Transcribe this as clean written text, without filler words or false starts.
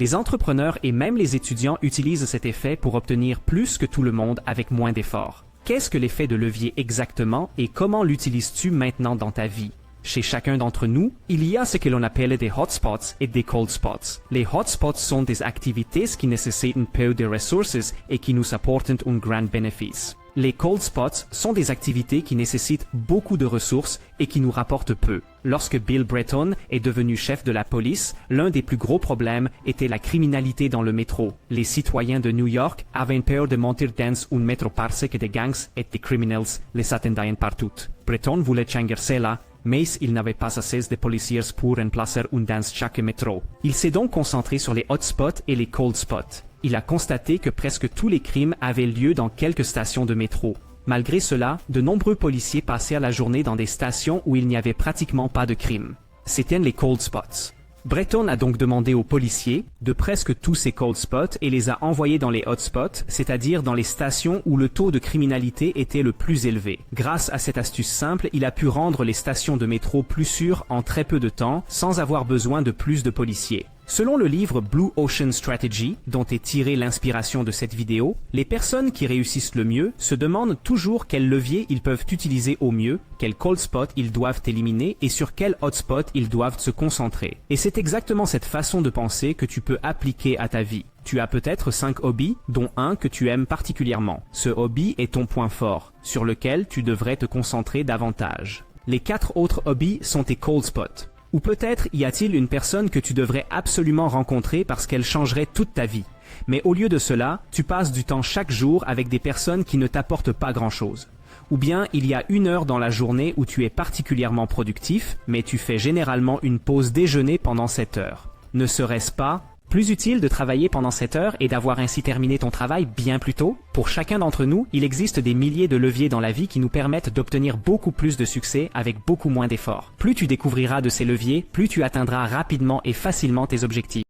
Les entrepreneurs et même les étudiants utilisent cet effet pour obtenir plus que tout le monde avec moins d'efforts. Qu'est-ce que l'effet de levier exactement et comment l'utilises-tu maintenant dans ta vie? Chez chacun d'entre nous, il y a ce que l'on appelle des hotspots et des cold spots. Les hotspots sont des activités qui nécessitent un peu de ressources et qui nous apportent un grand bénéfice. Les cold spots sont des activités qui nécessitent beaucoup de ressources et qui nous rapportent peu. Lorsque Bill Bratton est devenu chef de la police, l'un des plus gros problèmes était la criminalité dans le métro. Les citoyens de New York avaient peur de monter dans un métro parce que des gangs et des criminels les attendaient partout. Bratton voulait changer cela, mais il n'avait pas assez de policiers pour remplacer un dans chaque métro. Il s'est donc concentré sur les hotspots et les cold spots. Il a constaté que presque tous les crimes avaient lieu dans quelques stations de métro. Malgré cela, de nombreux policiers passèrent la journée dans des stations où il n'y avait pratiquement pas de crimes. C'étaient les cold spots. Bratton a donc demandé aux policiers de presque tous ces cold spots et les a envoyés dans les hotspots, c'est-à-dire dans les stations où le taux de criminalité était le plus élevé. Grâce à cette astuce simple, il a pu rendre les stations de métro plus sûres en très peu de temps, sans avoir besoin de plus de policiers. Selon le livre Blue Ocean Strategy, dont est tirée l'inspiration de cette vidéo, les personnes qui réussissent le mieux se demandent toujours quel levier ils peuvent utiliser au mieux, quel cold spot ils doivent éliminer et sur quel hotspot ils doivent se concentrer. Et c'est exactement cette façon de penser que tu peux appliquer à ta vie. Tu as peut-être 5 hobbies, dont un que tu aimes particulièrement. Ce hobby est ton point fort, sur lequel tu devrais te concentrer davantage. Les 4 autres hobbies sont tes cold spots. Ou peut-être y a-t-il une personne que tu devrais absolument rencontrer parce qu'elle changerait toute ta vie. Mais au lieu de cela, tu passes du temps chaque jour avec des personnes qui ne t'apportent pas grand-chose. Ou bien il y a une heure dans la journée où tu es particulièrement productif, mais tu fais généralement une pause déjeuner pendant cette heure. Ne serait-ce pas plus utile de travailler pendant cette heure et d'avoir ainsi terminé ton travail bien plus tôt? Pour chacun d'entre nous, il existe des milliers de leviers dans la vie qui nous permettent d'obtenir beaucoup plus de succès avec beaucoup moins d'efforts. Plus tu découvriras de ces leviers, plus tu atteindras rapidement et facilement tes objectifs.